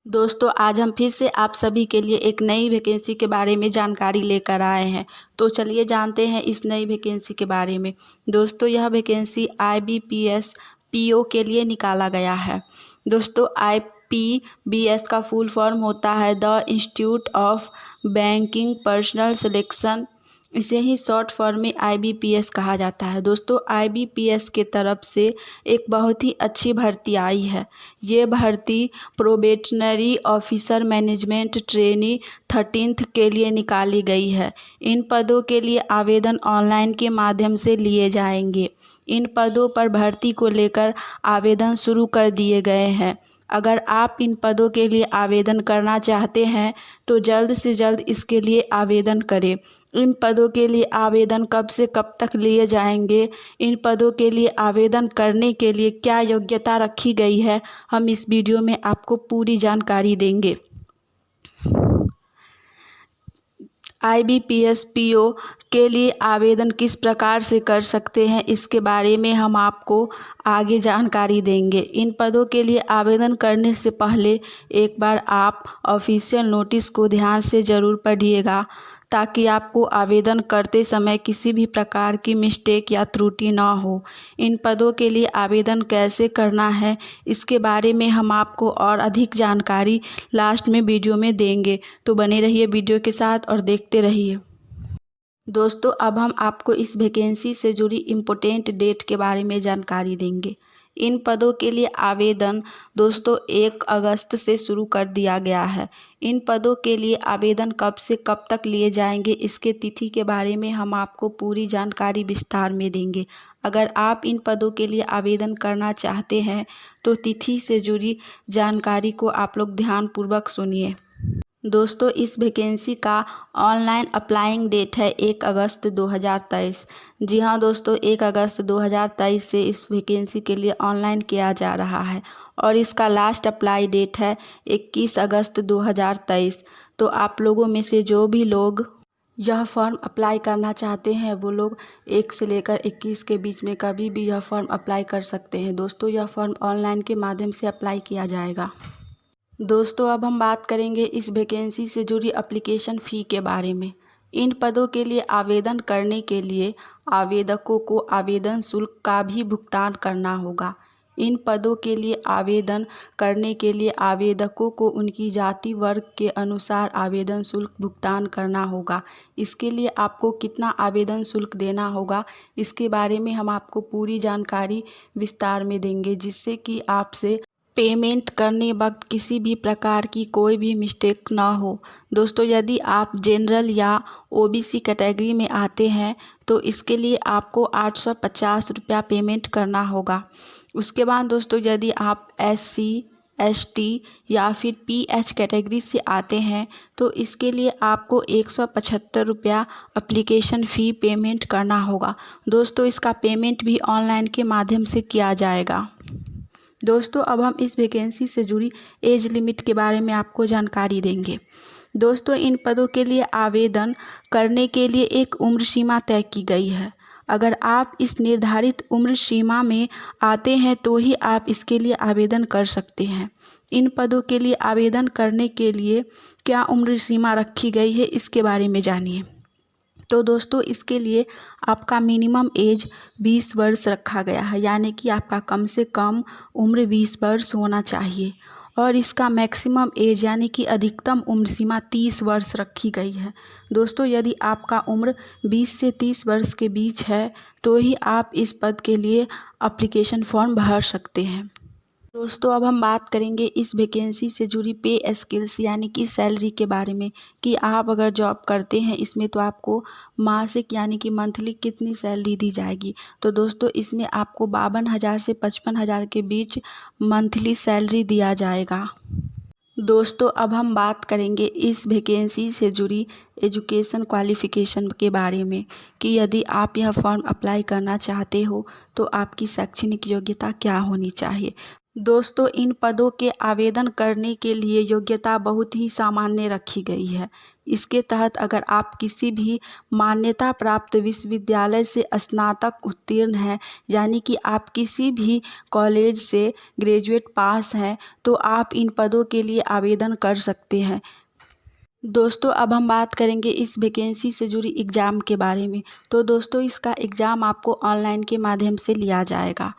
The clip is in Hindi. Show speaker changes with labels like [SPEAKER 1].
[SPEAKER 1] दोस्तों आज हम फिर से आप सभी के लिए एक नई वैकेंसी के बारे में जानकारी लेकर आए हैं। तो चलिए जानते हैं इस नई वैकेंसी के बारे में। दोस्तों यह वैकेंसी IBPS PO के लिए निकाला गया है। दोस्तों IBPS का फुल फॉर्म होता है the institute of banking personal selection. इसे ही शॉर्ट फॉर्म में IBPS कहा जाता है। दोस्तों IBPS के तरफ से एक बहुत ही अच्छी भर्ती आई है। ये भर्ती probationary officer management trainee 13th के लिए निकाली गई है। इन पदों के लिए आवेदन ऑनलाइन के माध्यम से लिए जाएंगे। इन पदों पर भर्ती को लेकर आवेदन शुरू कर दिए गए हैं। अगर आप इन पदों के लिए आवेदन करना चाहते हैं तो जल्द से जल्द इसके लिए आवेदन करें। इन पदों के लिए आवेदन कब से कब तक लिए जाएंगे, इन पदों के लिए आवेदन करने के लिए क्या योग्यता रखी गई है, हम इस वीडियो में आपको पूरी जानकारी देंगे। IBPS PO के लिए आवेदन किस प्रकार से कर सकते हैं, इसके बारे में हम आपको आगे जानकारी देंगे। इन पदों के लिए आवेदन करने से पहले एक बार आप ऑफिशियल नोटिस को ध्यान से ज़रूर पढ़िएगा, ताकि आपको आवेदन करते समय किसी भी प्रकार की मिस्टेक या त्रुटि ना हो। इन पदों के लिए आवेदन कैसे करना है, इसके बारे में हम आपको और अधिक जानकारी लास्ट में वीडियो में देंगे। तो बने रहिए वीडियो के साथ और देखते रहिए। दोस्तों अब हम आपको इस वैकेंसी से जुड़ी इम्पोर्टेंट डेट के बारे में जानकारी देंगे। इन पदों के लिए आवेदन दोस्तों 1 अगस्त से शुरू कर दिया गया है। इन पदों के लिए आवेदन कब से कब तक लिए जाएंगे, इसके तिथि के बारे में हम आपको पूरी जानकारी विस्तार में देंगे। अगर आप इन पदों के लिए आवेदन करना चाहते हैं तो तिथि से जुड़ी जानकारी को आप लोग ध्यानपूर्वक सुनिए। दोस्तों इस वैकेंसी का ऑनलाइन अप्लाइंग डेट है 1 अगस्त 2023। जी हाँ दोस्तों, 1 अगस्त 2023 से इस वैकेंसी के लिए ऑनलाइन किया जा रहा है और इसका लास्ट अप्लाई डेट है 21 अगस्त 2023। तो आप लोगों में से जो भी लोग यह फॉर्म अप्लाई करना चाहते हैं वो लोग 1 से लेकर 21 के बीच में कभी भी यह फॉर्म अप्लाई कर सकते हैं। दोस्तों यह फॉर्म ऑनलाइन के माध्यम से अप्लाई किया जाएगा। दोस्तों अब हम बात करेंगे इस वैकेंसी से जुड़ी एप्लीकेशन फ़ी के बारे में। इन पदों के लिए आवेदन करने के लिए आवेदकों को आवेदन शुल्क का भी भुगतान करना होगा। इन पदों के लिए आवेदन करने के लिए आवेदकों को उनकी जाति वर्ग के अनुसार आवेदन शुल्क भुगतान करना होगा। इसके लिए आपको कितना आवेदन शुल्क देना होगा, इसके बारे में हम आपको पूरी जानकारी विस्तार में देंगे, जिससे कि आपसे पेमेंट करने वक्त किसी भी प्रकार की कोई भी मिस्टेक ना हो। दोस्तों यदि आप जनरल या OBC कैटेगरी में आते हैं तो इसके लिए आपको 850 रुपया पेमेंट करना होगा। उसके बाद दोस्तों यदि आप SC ST या फिर PH कैटेगरी से आते हैं तो इसके लिए आपको 175 रुपया एप्लीकेशन फ़ी पेमेंट करना होगा। दोस्तों इसका पेमेंट भी ऑनलाइन के माध्यम से किया जाएगा। दोस्तों अब हम इस वैकेंसी से जुड़ी एज लिमिट के बारे में आपको जानकारी देंगे। दोस्तों इन पदों के लिए आवेदन करने के लिए एक उम्र सीमा तय की गई है। अगर आप इस निर्धारित उम्र सीमा में आते हैं तो ही आप इसके लिए आवेदन कर सकते हैं। इन पदों के लिए आवेदन करने के लिए क्या उम्र सीमा रखी गई है, इसके बारे में जानिए। तो दोस्तों इसके लिए आपका मिनिमम एज 20 वर्ष रखा गया है, यानी कि आपका कम से कम उम्र 20 वर्ष होना चाहिए। और इसका मैक्सिमम एज यानी कि अधिकतम उम्र सीमा 30 वर्ष रखी गई है। दोस्तों यदि आपका उम्र 20 से 30 वर्ष के बीच है तो ही आप इस पद के लिए एप्लीकेशन फॉर्म भर सकते हैं। दोस्तों अब हम बात करेंगे इस वैकेंसी से जुड़ी पे स्किल्स यानी कि सैलरी के बारे में, कि आप अगर जॉब करते हैं इसमें तो आपको मासिक यानी कि मंथली कितनी सैलरी दी जाएगी। तो दोस्तों इसमें आपको 52,000 से 55,000 के बीच मंथली सैलरी दिया जाएगा। दोस्तों अब हम बात करेंगे इस वैकेंसी से जुड़ी एजुकेशन क्वालिफ़िकेशन के बारे में, कि यदि आप यह फॉर्म अप्लाई करना चाहते हो तो आपकी शैक्षणिक योग्यता क्या होनी चाहिए। दोस्तों, इन पदों के आवेदन करने के लिए योग्यता बहुत ही सामान्य रखी गई है। इसके तहत अगर आप किसी भी मान्यता प्राप्त विश्वविद्यालय से स्नातक उत्तीर्ण हैं, यानी कि आप किसी भी कॉलेज से ग्रेजुएट पास हैं, तो आप इन पदों के लिए आवेदन कर सकते हैं। दोस्तों, अब हम बात करेंगे इस वैकेंसी से जुड़ी एग्ज़ाम के बारे में। तो दोस्तों, इसका एग्ज़ाम आपको ऑनलाइन के माध्यम से लिया जाएगा।